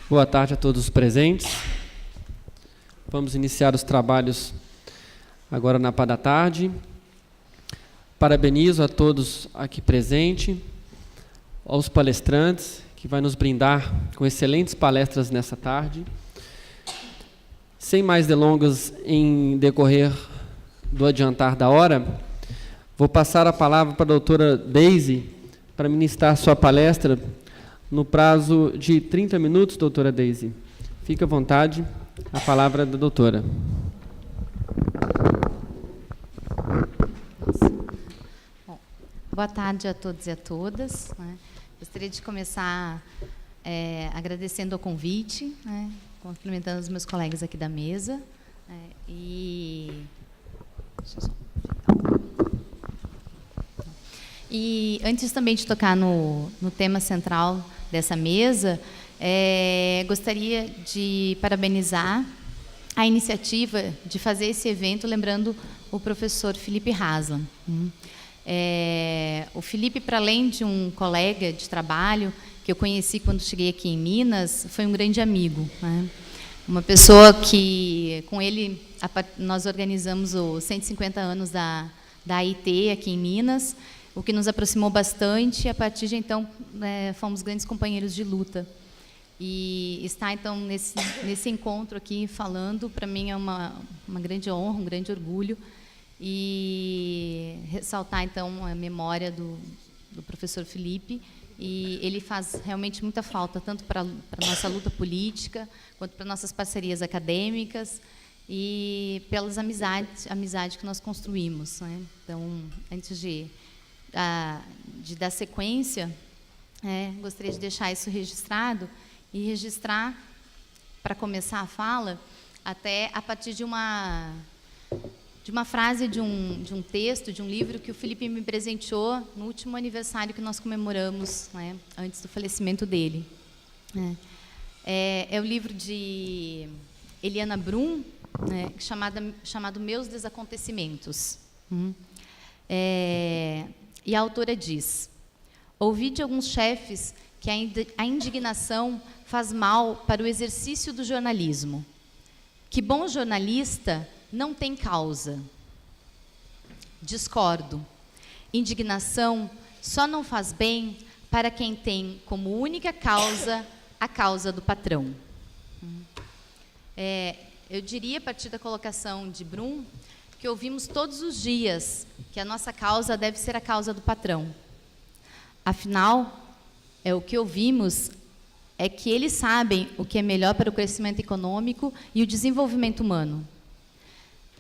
Boa tarde a todos os presentes. Vamos iniciar os trabalhos agora na parte da tarde. Parabenizo a todos aqui presentes, aos palestrantes, que vai nos brindar com excelentes palestras nessa tarde. Sem mais delongas em decorrer do adiantar da hora, vou passar a palavra para a doutora Deise para ministrar sua palestra no prazo de 30 minutos, doutora Deise. Fique à vontade, a palavra da doutora. Bom, boa tarde a todos e a todas. Gostaria de começar agradecendo o convite, cumprimentando os meus colegas aqui da mesa. E antes também de tocar no tema central dessa mesa, gostaria de parabenizar a iniciativa de fazer esse evento, lembrando o professor Felipe Haslam. O Felipe, para além de um colega de trabalho que eu conheci quando cheguei aqui em Minas, foi um grande amigo. Uma pessoa que, com ele, nós organizamos os 150 anos da AIT aqui em Minas, o que nos aproximou bastante, e a partir de então fomos grandes companheiros de luta. E estar então nesse encontro aqui falando, para mim é uma grande honra, um grande orgulho, e ressaltar então a memória do professor Felipe, e ele faz realmente muita falta, tanto para a nossa luta política, quanto para nossas parcerias acadêmicas, e pelas amizades que nós construímos. Então, antes de dar sequência, gostaria de deixar isso registrado, e registrar, para começar a fala, até a partir de uma frase de um texto, de um livro que o Felipe me presenteou no último aniversário que nós comemoramos, antes do falecimento dele. É o livro de Eliana Brum, chamado Meus Desacontecimentos. E a autora diz: ouvi de alguns chefes que a indignação faz mal para o exercício do jornalismo, que bom jornalista não tem causa. Discordo. Indignação só não faz bem para quem tem como única causa a causa do patrão. Eu diria, a partir da colocação de Brum, que ouvimos todos os dias que a nossa causa deve ser a causa do patrão. Afinal, o que ouvimos é que eles sabem o que é melhor para o crescimento econômico e o desenvolvimento humano.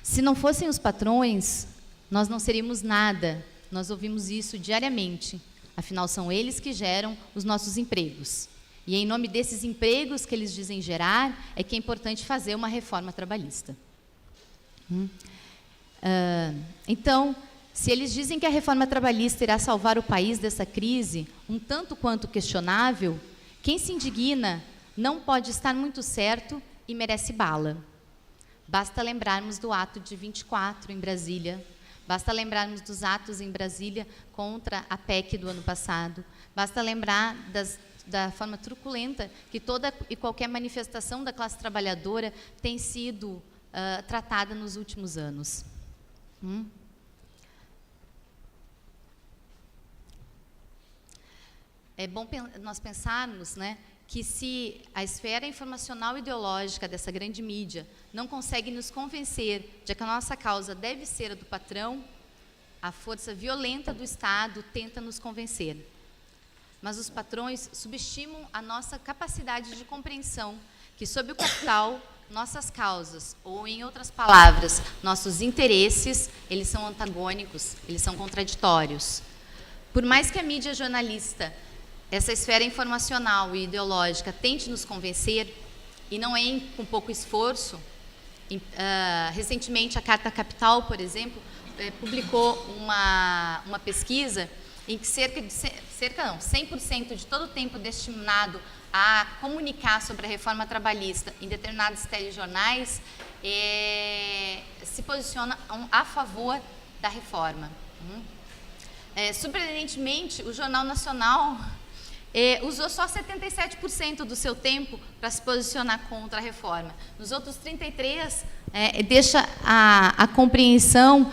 Se não fossem os patrões, nós não seríamos nada. Nós ouvimos isso diariamente. Afinal, são eles que geram os nossos empregos. E é em nome desses empregos que eles dizem gerar, é que é importante fazer uma reforma trabalhista. Então, se eles dizem que a reforma trabalhista irá salvar o país dessa crise, um tanto quanto questionável, quem se indigna não pode estar muito certo e merece bala. Basta lembrarmos do ato de 24 em Brasília, basta lembrarmos dos atos em Brasília contra a PEC do ano passado, basta lembrar da forma truculenta que toda e qualquer manifestação da classe trabalhadora tem sido tratada nos últimos anos. É bom nós pensarmos, que se a esfera informacional e ideológica dessa grande mídia não consegue nos convencer de que a nossa causa deve ser a do patrão, a força violenta do Estado tenta nos convencer. Mas os patrões subestimam a nossa capacidade de compreensão que, sob o capital, nossas causas, ou, em outras palavras, nossos interesses, eles são antagônicos, eles são contraditórios. Por mais que a mídia jornalista, essa esfera informacional e ideológica, tente nos convencer, e não é com pouco esforço, recentemente a Carta Capital, por exemplo, publicou uma pesquisa em que 100% de todo o tempo destinado a comunicar sobre a reforma trabalhista em determinados telejornais se posiciona a favor da reforma. Surpreendentemente, o Jornal Nacional usou só 77% do seu tempo para se posicionar contra a reforma. Nos outros 33%, deixa a compreensão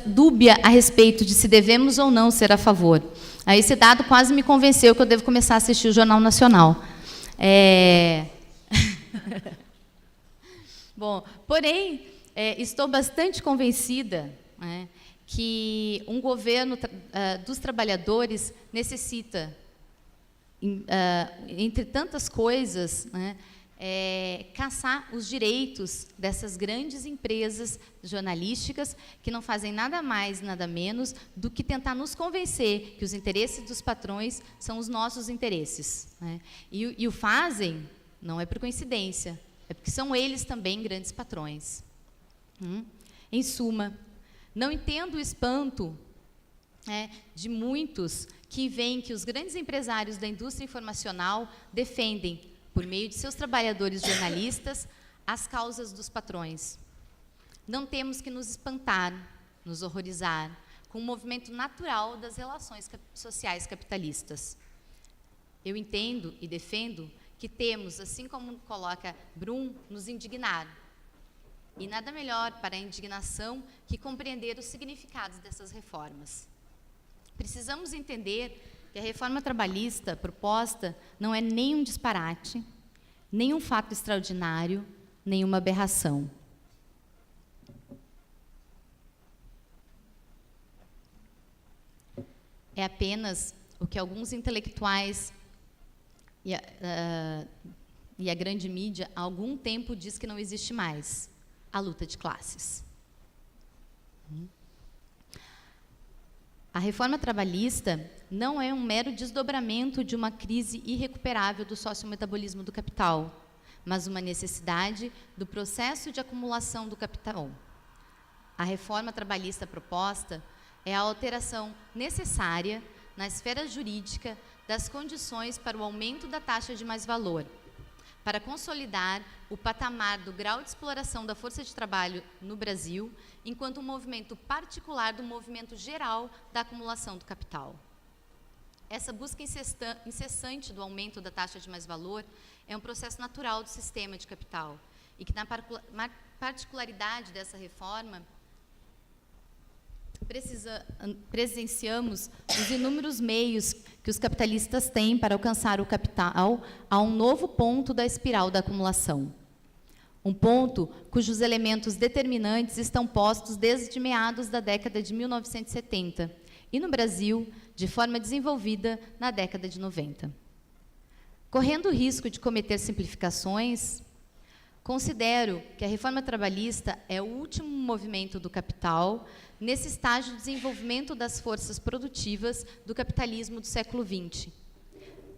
dúbia a respeito de se devemos ou não ser a favor. Aí esse dado quase me convenceu que eu devo começar a assistir o Jornal Nacional. Bom, porém, estou bastante convencida, né, que um governo dos trabalhadores necessita, entre tantas coisas, né, caçar os direitos dessas grandes empresas jornalísticas que não fazem nada mais, nada menos do que tentar nos convencer que os interesses dos patrões são os nossos interesses, né? E o fazem, não é por coincidência, é porque são eles também grandes patrões. Em suma, não entendo o espanto de muitos que veem que os grandes empresários da indústria informacional defendem, por meio de seus trabalhadores jornalistas, as causas dos patrões. Não temos que nos espantar, nos horrorizar, com o movimento natural das relações sociais capitalistas. Eu entendo e defendo que temos, assim como coloca Brum, nos indignar. E nada melhor para a indignação que compreender os significados dessas reformas. Precisamos entender que a reforma trabalhista proposta não é nem um disparate, nem um fato extraordinário, nem uma aberração. É apenas o que alguns intelectuais e a grande mídia há algum tempo diz que não existe mais: a luta de classes. A reforma trabalhista não é um mero desdobramento de uma crise irrecuperável do sociometabolismo do capital, mas uma necessidade do processo de acumulação do capital. A reforma trabalhista proposta é a alteração necessária na esfera jurídica das condições para o aumento da taxa de mais-valor, para consolidar o patamar do grau de exploração da força de trabalho no Brasil, enquanto um movimento particular do movimento geral da acumulação do capital. Essa busca incessante do aumento da taxa de mais-valor é um processo natural do sistema de capital, e que, na particularidade dessa reforma, presenciamos os inúmeros meios que os capitalistas têm para alcançar o capital a um novo ponto da espiral da acumulação. Um ponto cujos elementos determinantes estão postos desde meados da década de 1970 e, no Brasil, de forma desenvolvida na década de 90. Correndo o risco de cometer simplificações, considero que a reforma trabalhista é o último movimento do capital nesse estágio de desenvolvimento das forças produtivas do capitalismo do século XX.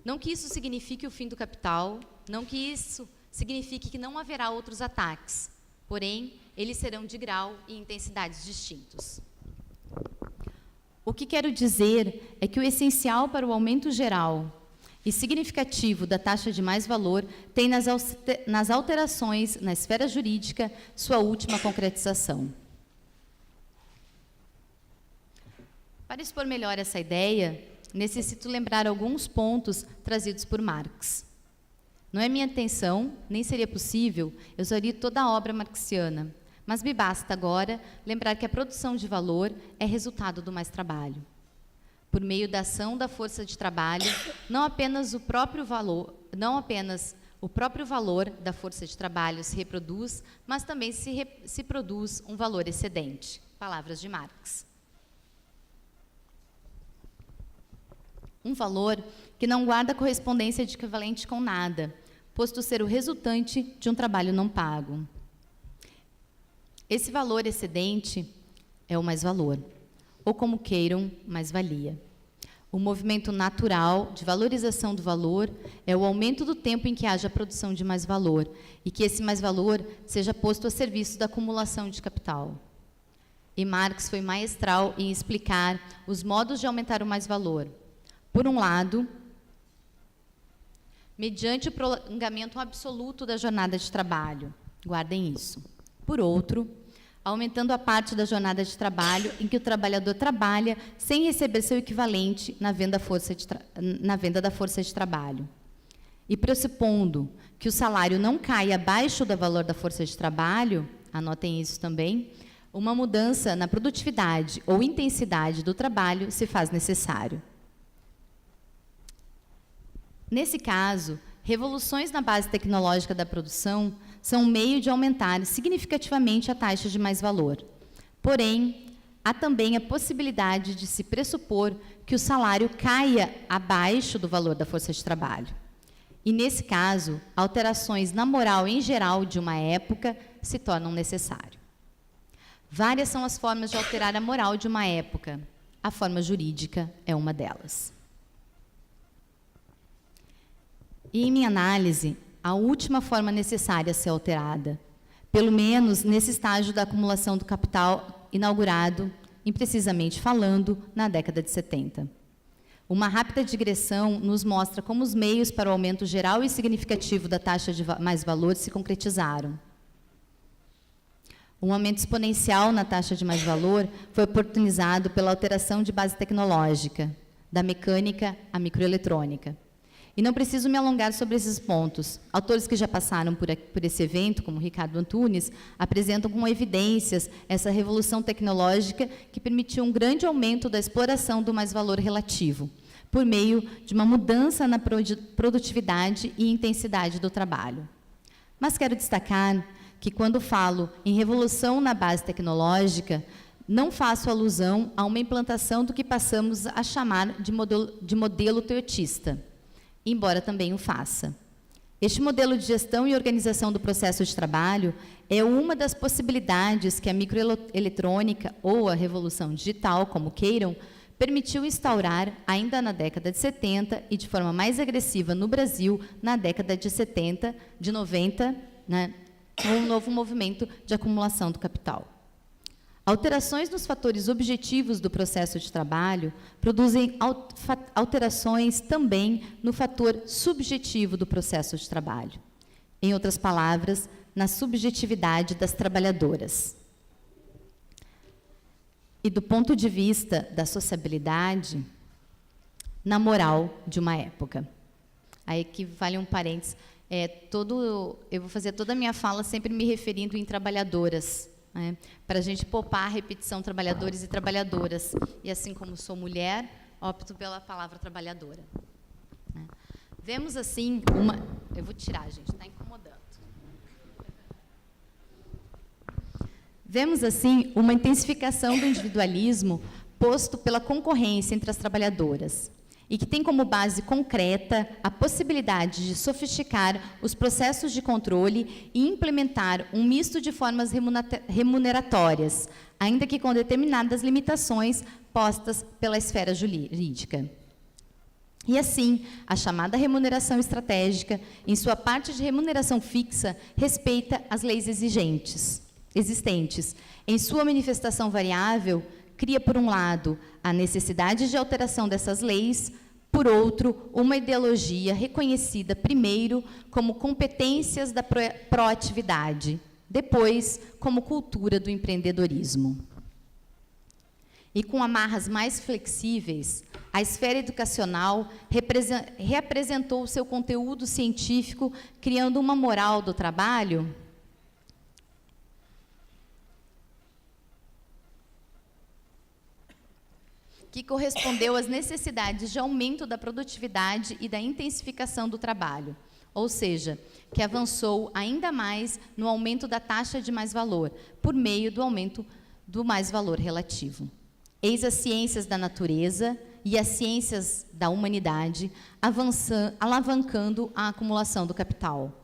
Não que isso signifique o fim do capital, não que isso signifique que não haverá outros ataques, porém, eles serão de grau e intensidades distintos. O que quero dizer é que o essencial para o aumento geral e significativo da taxa de mais-valor tem nas alterações na esfera jurídica sua última concretização. Para expor melhor essa ideia, necessito lembrar alguns pontos trazidos por Marx. Não é minha intenção, nem seria possível, exaurir toda a obra marxiana, mas me basta agora lembrar que a produção de valor é resultado do mais trabalho. Por meio da ação da força de trabalho, não apenas o próprio valor da força de trabalho se reproduz, mas também se produz um valor excedente. Palavras de Marx. Um valor que não guarda correspondência de equivalente com nada, posto ser o resultante de um trabalho não pago. Esse valor excedente é o mais-valor, ou como queiram, mais-valia. O movimento natural de valorização do valor é o aumento do tempo em que haja produção de mais-valor e que esse mais-valor seja posto a serviço da acumulação de capital. E Marx foi maestral em explicar os modos de aumentar o mais-valor. Por um lado, mediante o prolongamento absoluto da jornada de trabalho. Guardem isso. Por outro, aumentando a parte da jornada de trabalho em que o trabalhador trabalha sem receber seu equivalente na venda da força de trabalho. E pressupondo que o salário não cai abaixo do valor da força de trabalho, anotem isso também, uma mudança na produtividade ou intensidade do trabalho se faz necessário. Nesse caso, revoluções na base tecnológica da produção são um meio de aumentar significativamente a taxa de mais-valor. Porém, há também a possibilidade de se pressupor que o salário caia abaixo do valor da força de trabalho. E, nesse caso, alterações na moral em geral de uma época se tornam necessárias. Várias são as formas de alterar a moral de uma época. A forma jurídica é uma delas. E, em minha análise, a última forma necessária a ser alterada, pelo menos nesse estágio da acumulação do capital inaugurado, imprecisamente falando, na década de 70. Uma rápida digressão nos mostra como os meios para o aumento geral e significativo da taxa de mais-valor se concretizaram. Um aumento exponencial na taxa de mais-valor foi oportunizado pela alteração de base tecnológica, da mecânica à microeletrônica. E não preciso me alongar sobre esses pontos. Autores que já passaram por esse evento, como Ricardo Antunes, apresentam com evidências essa revolução tecnológica que permitiu um grande aumento da exploração do mais-valor relativo, por meio de uma mudança na produtividade e intensidade do trabalho. Mas quero destacar que, quando falo em revolução na base tecnológica, não faço alusão a uma implantação do que passamos a chamar de modelo toyotista, embora também o faça. Este modelo de gestão e organização do processo de trabalho é uma das possibilidades que a microeletrônica ou a revolução digital, como queiram, permitiu instaurar ainda na década de 70 e de forma mais agressiva no Brasil na década de 70, de 90, né, um novo movimento de acumulação do capital. Alterações nos fatores objetivos do processo de trabalho produzem alterações também no fator subjetivo do processo de trabalho. Em outras palavras, na subjetividade das trabalhadoras. E do ponto de vista da sociabilidade, na moral de uma época. Aí que vale um parênteses. Eu vou fazer toda a minha fala sempre me referindo em trabalhadoras, né, para a gente poupar a repetição trabalhadores e trabalhadoras. E assim como sou mulher, opto pela palavra trabalhadora. Né. Vemos assim uma... Eu vou tirar, gente, está incomodando. Vemos assim uma intensificação do individualismo posto pela concorrência entre as trabalhadoras, e que tem como base concreta a possibilidade de sofisticar os processos de controle e implementar um misto de formas remuneratórias, ainda que com determinadas limitações postas pela esfera jurídica. E assim, a chamada remuneração estratégica, em sua parte de remuneração fixa, respeita as leis existentes. Em sua manifestação variável, cria, por um lado, a necessidade de alteração dessas leis, por outro, uma ideologia reconhecida primeiro como competências da proatividade, depois como cultura do empreendedorismo. E com amarras mais flexíveis, a esfera educacional reapresentou seu conteúdo científico, criando uma moral do trabalho que correspondeu às necessidades de aumento da produtividade e da intensificação do trabalho, ou seja, que avançou ainda mais no aumento da taxa de mais-valor, por meio do aumento do mais-valor relativo. Eis as ciências da natureza e as ciências da humanidade alavancando a acumulação do capital.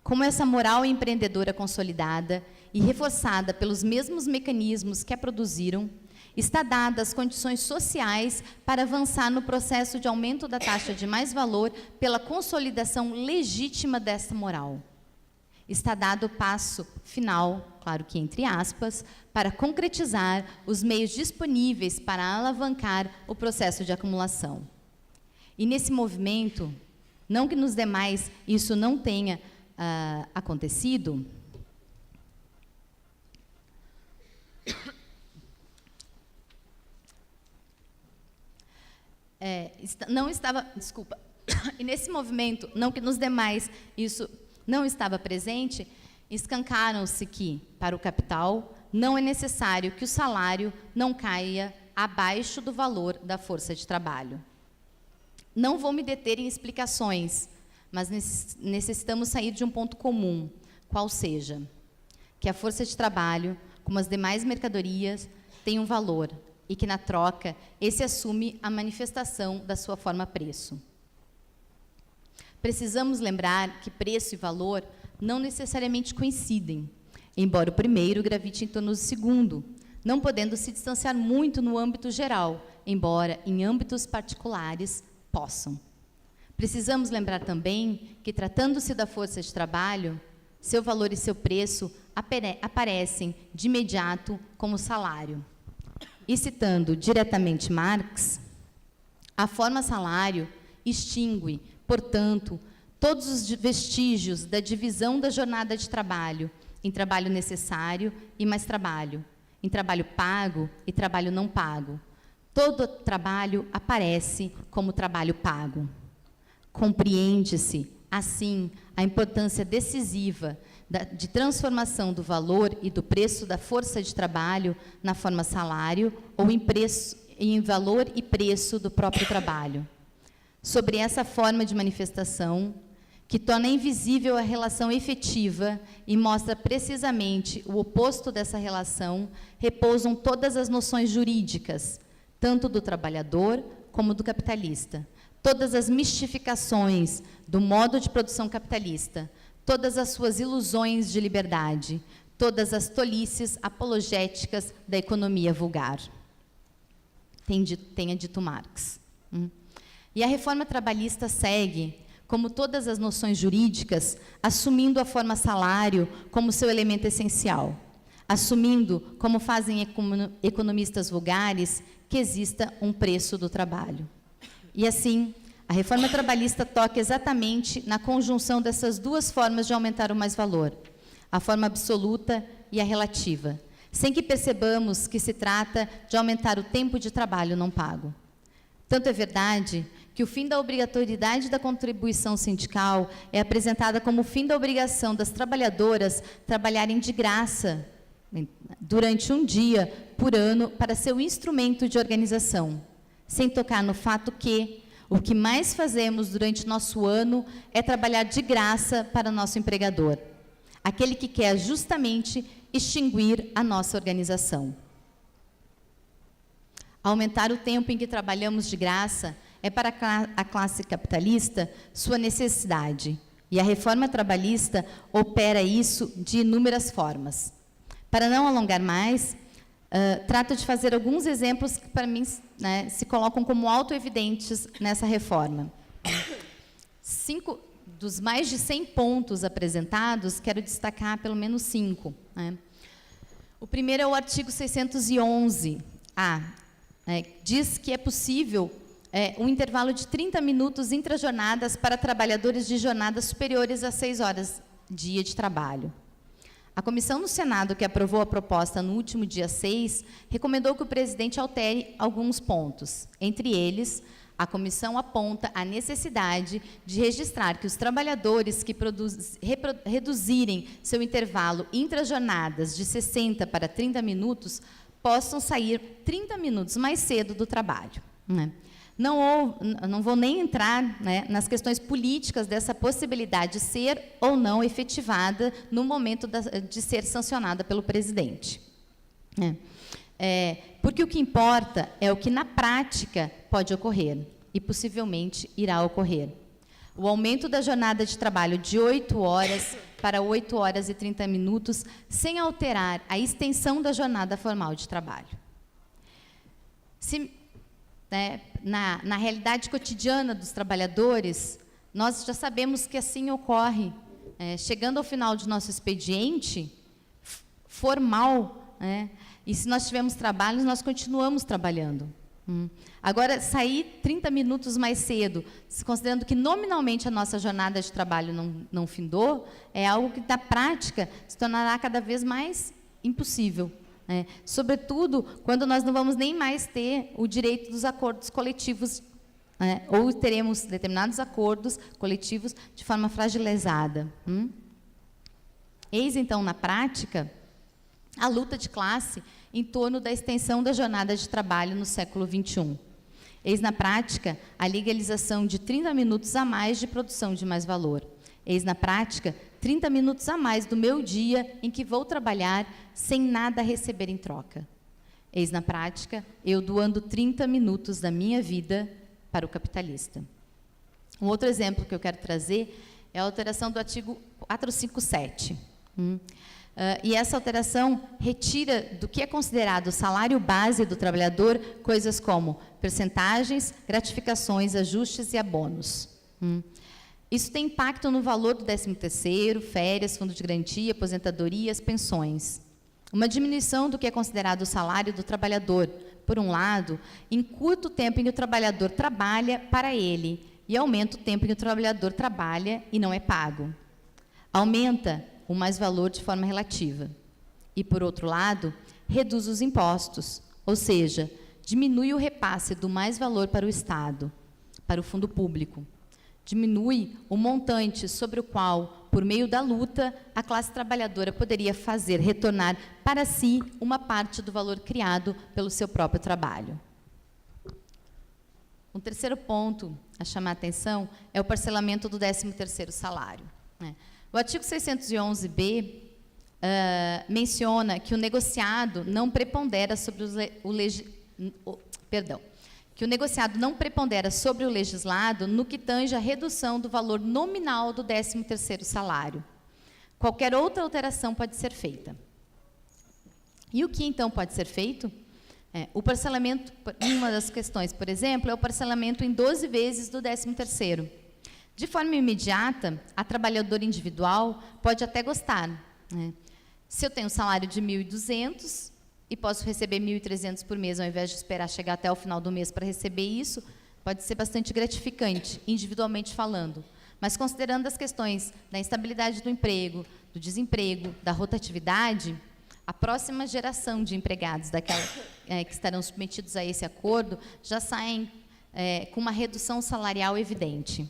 Como essa moral empreendedora consolidada e reforçada pelos mesmos mecanismos que a produziram, está dadas as condições sociais para avançar no processo de aumento da taxa de mais-valor pela consolidação legítima desta moral. Está dado o passo final, claro que entre aspas, para concretizar os meios disponíveis para alavancar o processo de acumulação. E nesse movimento, não que nos demais isso não tenha acontecido, Não estava, desculpa, e nesse movimento, não que nos demais isso não estava presente, escancaram-se que, para o capital, não é necessário que o salário não caia abaixo do valor da força de trabalho. Não vou me deter em explicações, mas necessitamos sair de um ponto comum, qual seja, que a força de trabalho, como as demais mercadorias, tem um valor, e que, na troca, esse assume a manifestação da sua forma preço. Precisamos lembrar que preço e valor não necessariamente coincidem, embora o primeiro gravite em torno do segundo, não podendo se distanciar muito no âmbito geral, embora em âmbitos particulares possam. Precisamos lembrar também que, tratando-se da força de trabalho, seu valor e seu preço aparecem de imediato como salário. E citando diretamente Marx, a forma salário extingue, portanto, todos os vestígios da divisão da jornada de trabalho em trabalho necessário e mais trabalho, em trabalho pago e trabalho não pago. Todo trabalho aparece como trabalho pago. Compreende-se, assim, a importância decisiva de transformação do valor e do preço da força de trabalho na forma salário ou em valor e preço do próprio trabalho. Sobre essa forma de manifestação, que torna invisível a relação efetiva e mostra precisamente o oposto dessa relação, repousam todas as noções jurídicas, tanto do trabalhador como do capitalista, todas as mistificações do modo de produção capitalista, todas as suas ilusões de liberdade, todas as tolices apologéticas da economia vulgar. Tenha dito Marx. E a reforma trabalhista segue, como todas as noções jurídicas, assumindo a forma salário como seu elemento essencial, assumindo, como fazem economistas vulgares, que exista um preço do trabalho. E assim, a reforma trabalhista toca exatamente na conjunção dessas duas formas de aumentar o mais-valor, a forma absoluta e a relativa, sem que percebamos que se trata de aumentar o tempo de trabalho não pago. Tanto é verdade que o fim da obrigatoriedade da contribuição sindical é apresentada como o fim da obrigação das trabalhadoras trabalharem de graça durante um dia por ano para seu instrumento de organização, sem tocar no fato que o que mais fazemos durante nosso ano é trabalhar de graça para nosso empregador, aquele que quer justamente extinguir a nossa organização. Aumentar o tempo em que trabalhamos de graça é para a classe capitalista sua necessidade, e a reforma trabalhista opera isso de inúmeras formas. Para não alongar mais, trato de fazer alguns exemplos que, para mim, se colocam como autoevidentes nessa reforma. 5 dos mais de 100 pontos apresentados, quero destacar pelo menos 5. O primeiro é o artigo 611-A. Diz que é possível um intervalo de 30 minutos intrajornadas para trabalhadores de jornadas superiores a 6 horas dia de trabalho. A comissão no Senado, que aprovou a proposta no último dia 6, recomendou que o presidente altere alguns pontos. Entre eles, a comissão aponta a necessidade de registrar que os trabalhadores que reduzirem seu intervalo intrajornadas de 60 para 30 minutos possam sair 30 minutos mais cedo do trabalho. Não vou nem entrar nas questões políticas dessa possibilidade ser ou não efetivada no momento de ser sancionada pelo presidente. Porque o que importa é o que na prática pode ocorrer, e possivelmente irá ocorrer. O aumento da jornada de trabalho de 8 horas para 8 horas e 30 minutos, sem alterar a extensão da jornada formal de trabalho. Na realidade cotidiana dos trabalhadores, nós já sabemos que assim ocorre. Chegando ao final de nosso expediente formal, e se nós tivermos trabalhos, nós continuamos trabalhando. Agora, sair 30 minutos mais cedo, considerando que nominalmente a nossa jornada de trabalho não findou, é algo que, na prática, se tornará cada vez mais impossível. Sobretudo quando nós não vamos nem mais ter o direito dos acordos coletivos, ou teremos determinados acordos coletivos de forma fragilizada. Eis, então, na prática, a luta de classe em torno da extensão da jornada de trabalho no século XXI. Eis, na prática, a legalização de 30 minutos a mais de produção de mais valor. Eis, na prática, 30 minutos a mais do meu dia em que vou trabalhar sem nada receber em troca. Eis, na prática, eu doando 30 minutos da minha vida para o capitalista. Um outro exemplo que eu quero trazer é a alteração do artigo 457. E essa alteração retira do que é considerado o salário base do trabalhador coisas como percentagens, gratificações, ajustes e abonos. Isso tem impacto no valor do 13º, férias, fundo de garantia, aposentadorias, pensões. Uma diminuição do que é considerado o salário do trabalhador, por um lado, encurta o tempo em que o trabalhador trabalha para ele e aumenta o tempo em que o trabalhador trabalha e não é pago. Aumenta o mais-valor de forma relativa. E, por outro lado, reduz os impostos, ou seja, diminui o repasse do mais-valor para o Estado, para o fundo público. Diminui o montante sobre o qual, por meio da luta, a classe trabalhadora poderia fazer retornar para si uma parte do valor criado pelo seu próprio trabalho. Um terceiro ponto a chamar a atenção é o parcelamento do 13º salário. O artigo 611-B menciona que o negociado não prepondera sobre que o negociado não prepondera sobre o legislado no que tange à redução do valor nominal do 13º salário. Qualquer outra alteração pode ser feita. E o que, então, pode ser feito? O parcelamento, uma das questões, por exemplo, é o parcelamento em 12 vezes do 13º. De forma imediata, a trabalhadora individual pode até gostar. Se eu tenho um salário de 1.200 e posso receber 1.300 por mês, ao invés de esperar chegar até o final do mês para receber isso, pode ser bastante gratificante, individualmente falando. Mas considerando as questões da instabilidade do emprego, do desemprego, da rotatividade, a próxima geração de empregados que estarão submetidos a esse acordo já saem com uma redução salarial evidente.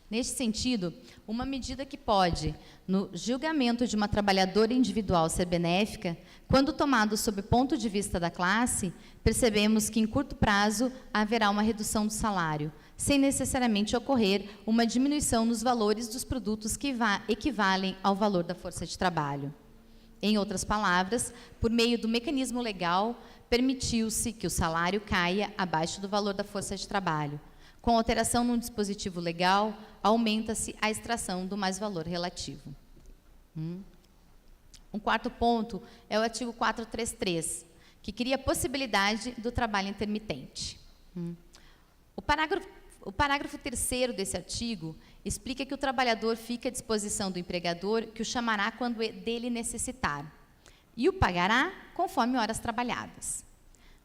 Neste sentido, uma medida que pode, no julgamento de uma trabalhadora individual, ser benéfica, quando tomado sob o ponto de vista da classe, percebemos que em curto prazo haverá uma redução do salário, sem necessariamente ocorrer uma diminuição nos valores dos produtos que equivalem ao valor da força de trabalho. Em outras palavras, por meio do mecanismo legal, permitiu-se que o salário caia abaixo do valor da força de trabalho. Com alteração no dispositivo legal, aumenta-se a extração do mais-valor relativo. Um quarto ponto é o artigo 433, que cria a possibilidade do trabalho intermitente. O parágrafo 3º desse artigo explica que o trabalhador fica à disposição do empregador, que o chamará quando dele necessitar, e o pagará conforme horas trabalhadas.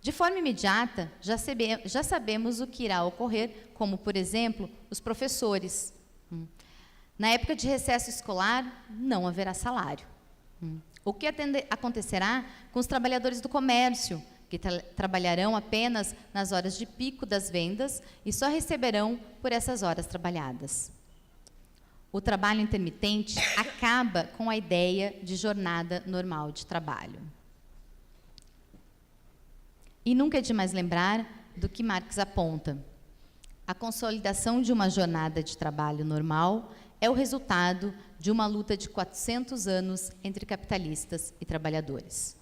De forma imediata, já sabemos o que irá ocorrer, como, por exemplo, os professores. Na época de recesso escolar, não haverá salário. O que acontecerá com os trabalhadores do comércio, que trabalharão apenas nas horas de pico das vendas e só receberão por essas horas trabalhadas? O trabalho intermitente acaba com a ideia de jornada normal de trabalho. E nunca é demais lembrar do que Marx aponta. A consolidação de uma jornada de trabalho normal é o resultado de uma luta de 400 anos entre capitalistas e trabalhadores.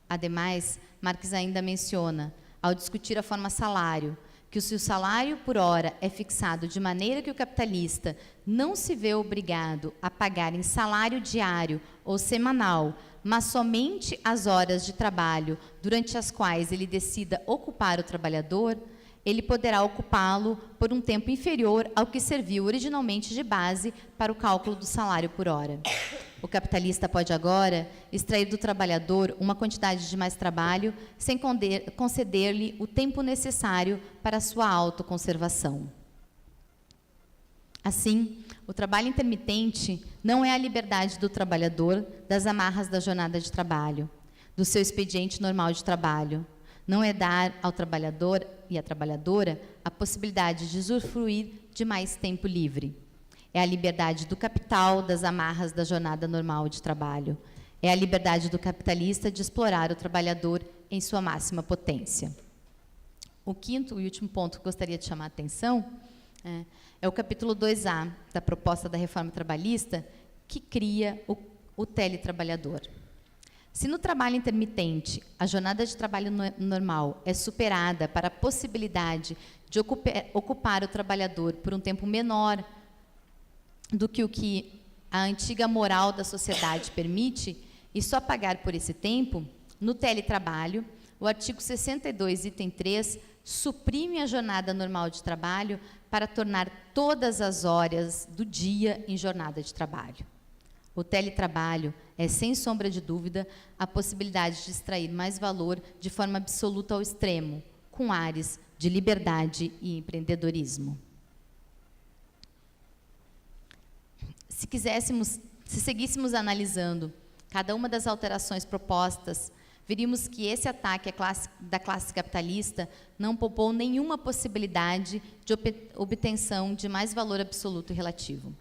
Ademais, Marx ainda menciona, ao discutir a forma salário, que se o salário por hora é fixado de maneira que o capitalista não se vê obrigado a pagar em salário diário ou semanal, mas somente as horas de trabalho durante as quais ele decida ocupar o trabalhador, ele poderá ocupá-lo por um tempo inferior ao que serviu originalmente de base para o cálculo do salário por hora. O capitalista pode agora extrair do trabalhador uma quantidade de mais trabalho sem conceder-lhe o tempo necessário para a sua autoconservação. Assim, o trabalho intermitente não é a liberdade do trabalhador das amarras da jornada de trabalho, do seu expediente normal de trabalho. Não é dar ao trabalhador e à trabalhadora a possibilidade de usufruir de mais tempo livre. É a liberdade do capital das amarras da jornada normal de trabalho. É a liberdade do capitalista de explorar o trabalhador em sua máxima potência. O quinto e último ponto que gostaria de chamar a atenção é o capítulo 2A da proposta da reforma trabalhista, que cria o teletrabalhador. Se no trabalho intermitente a jornada de trabalho normal é superada para a possibilidade de ocupar o trabalhador por um tempo menor do que o que a antiga moral da sociedade permite, e só pagar por esse tempo, no teletrabalho, o artigo 62, item 3, suprime a jornada normal de trabalho para tornar todas as horas do dia em jornada de trabalho. O teletrabalho é, sem sombra de dúvida, a possibilidade de extrair mais valor de forma absoluta ao extremo, com ares de liberdade e empreendedorismo. Se seguíssemos analisando cada uma das alterações propostas, veríamos que esse ataque da classe capitalista não poupou nenhuma possibilidade de obtenção de mais valor absoluto e relativo.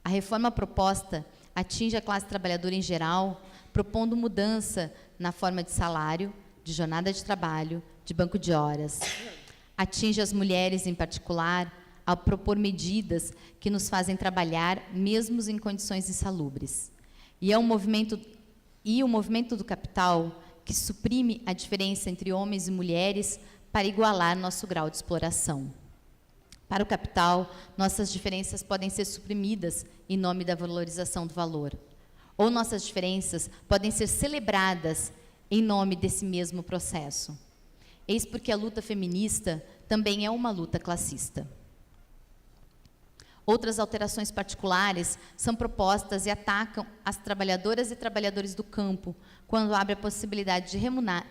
A reforma proposta atinge a classe trabalhadora em geral, propondo mudança na forma de salário, de jornada de trabalho, de banco de horas. Atinge as mulheres em particular, ao propor medidas que nos fazem trabalhar mesmo em condições insalubres. E o movimento do capital que suprime a diferença entre homens e mulheres para igualar nosso grau de exploração. Para o capital, nossas diferenças podem ser suprimidas em nome da valorização do valor. Ou nossas diferenças podem ser celebradas em nome desse mesmo processo. Eis porque a luta feminista também é uma luta classista. Outras alterações particulares são propostas e atacam as trabalhadoras e trabalhadores do campo, quando abre a possibilidade de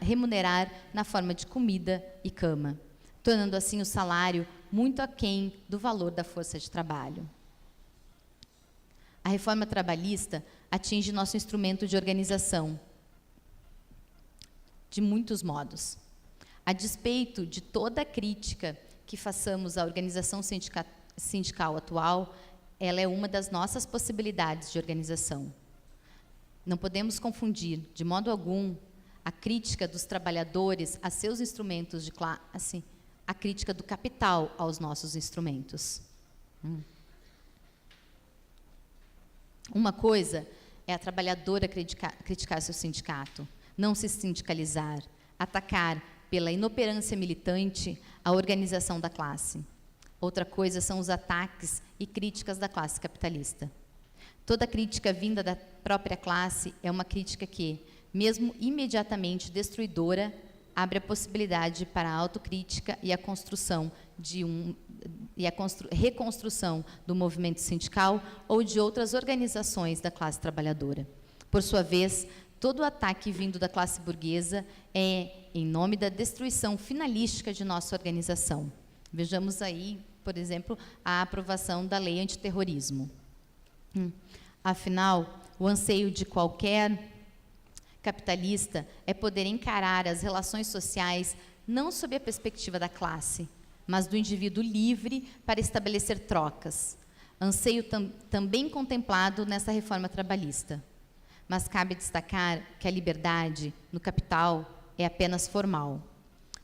remunerar na forma de comida e cama, tornando assim o salário muito aquém do valor da força de trabalho. A reforma trabalhista atinge nosso instrumento de organização de muitos modos. A despeito de toda a crítica que façamos à organização sindical atual, ela é uma das nossas possibilidades de organização. Não podemos confundir, de modo algum, a crítica dos trabalhadores a seus instrumentos de classe, a crítica do capital aos nossos instrumentos. Uma coisa é a trabalhadora criticar seu sindicato, não se sindicalizar, atacar pela inoperância militante a organização da classe. Outra coisa são os ataques e críticas da classe capitalista. Toda crítica vinda da própria classe é uma crítica que, mesmo imediatamente destruidora, abre a possibilidade para a autocrítica e a construção reconstrução do movimento sindical ou de outras organizações da classe trabalhadora. Por sua vez, todo ataque vindo da classe burguesa é em nome da destruição finalística de nossa organização. Vejamos aí, por exemplo, a aprovação da lei antiterrorismo. Afinal, o anseio de qualquer capitalista é poder encarar as relações sociais não sob a perspectiva da classe, mas do indivíduo livre para estabelecer trocas. Anseio também contemplado nessa reforma trabalhista. Mas cabe destacar que a liberdade no capital é apenas formal.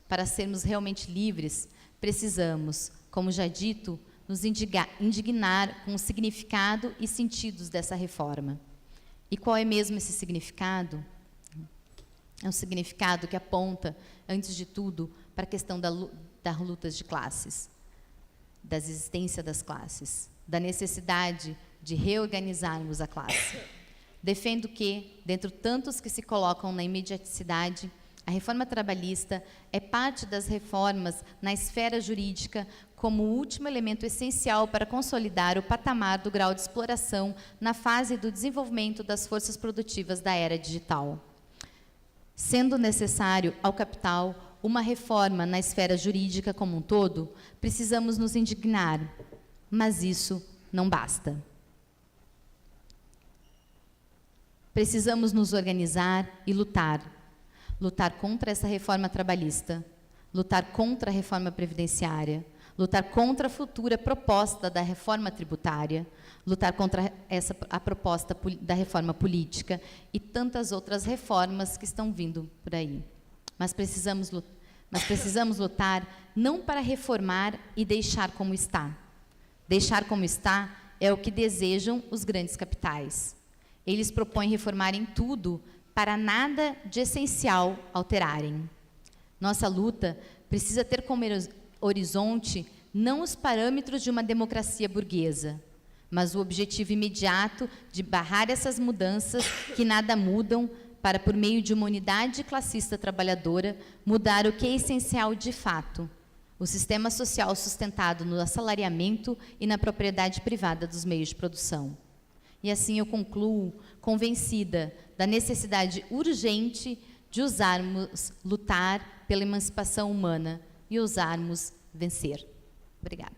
Para sermos realmente livres, precisamos, como já dito, nos indignar com o significado e sentidos dessa reforma. E qual é mesmo esse significado? É um significado que aponta, antes de tudo, para a questão das lutas de classes, da existência das classes, da necessidade de reorganizarmos a classe. Defendo que, dentre tantos que se colocam na imediaticidade, a reforma trabalhista é parte das reformas na esfera jurídica como o último elemento essencial para consolidar o patamar do grau de exploração na fase do desenvolvimento das forças produtivas da era digital. Sendo necessário ao capital uma reforma na esfera jurídica como um todo, precisamos nos indignar, mas isso não basta. Precisamos nos organizar e lutar. Lutar contra essa reforma trabalhista, lutar contra a reforma previdenciária, lutar contra a futura proposta da reforma tributária, lutar contra a proposta da reforma política e tantas outras reformas que estão vindo por aí. Mas precisamos lutar não para reformar e deixar como está. Deixar como está é o que desejam os grandes capitais. Eles propõem reformar em tudo para nada de essencial alterarem. Nossa luta precisa ter como horizonte não os parâmetros de uma democracia burguesa, mas o objetivo imediato de barrar essas mudanças que nada mudam para, por meio de uma unidade classista trabalhadora, mudar o que é essencial de fato, o sistema social sustentado no assalariamento e na propriedade privada dos meios de produção. E assim eu concluo, convencida da necessidade urgente de lutar pela emancipação humana e ousarmos vencer. Obrigada.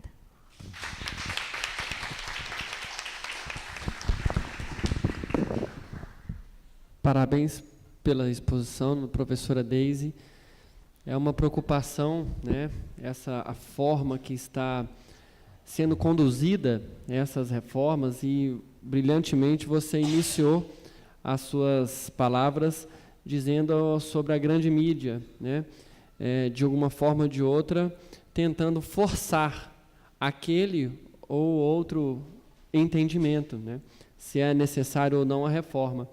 Parabéns pela exposição, professora Deise. É uma preocupação, né, a forma que está sendo conduzida essas reformas, e brilhantemente você iniciou as suas palavras dizendo sobre a grande mídia, né, de alguma forma ou de outra, tentando forçar aquele ou outro entendimento, né, se é necessário ou não a reforma.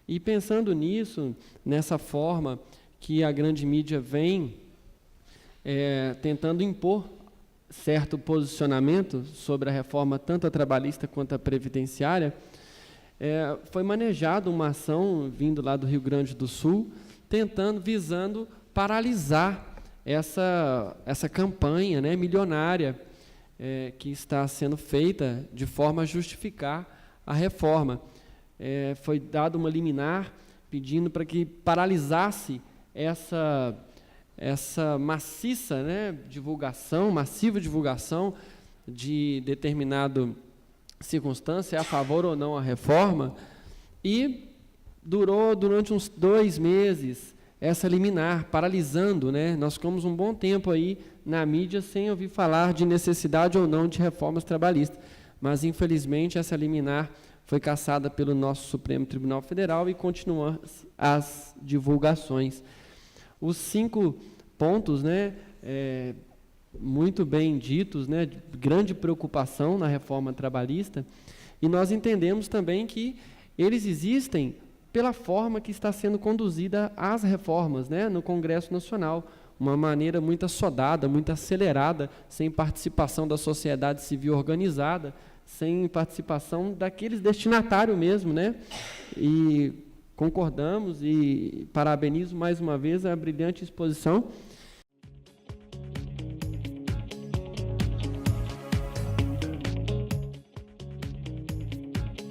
E pensando nisso, nessa forma que a grande mídia vem tentando impor certo posicionamento sobre a reforma, tanto a trabalhista quanto a previdenciária, foi manejada uma ação vindo lá do Rio Grande do Sul, visando paralisar essa campanha, né, milionária que está sendo feita de forma a justificar a reforma. Foi dado uma liminar pedindo para que paralisasse essa maciça, né, massiva divulgação de determinada circunstância, a favor ou não a reforma, e durou durante uns 2 meses essa liminar, paralisando, né? Nós ficamos um bom tempo aí na mídia sem ouvir falar de necessidade ou não de reformas trabalhistas, mas infelizmente essa liminar foi cassada pelo nosso Supremo Tribunal Federal e continuam as divulgações. Os 5 pontos, né, muito bem ditos, né, de grande preocupação na reforma trabalhista, e nós entendemos também que eles existem pela forma que está sendo conduzida as reformas, né, no Congresso Nacional, uma maneira muito assodada, muito acelerada, sem participação da sociedade civil organizada, sem participação daqueles destinatários mesmo, né? E concordamos e parabenizo mais uma vez a brilhante exposição.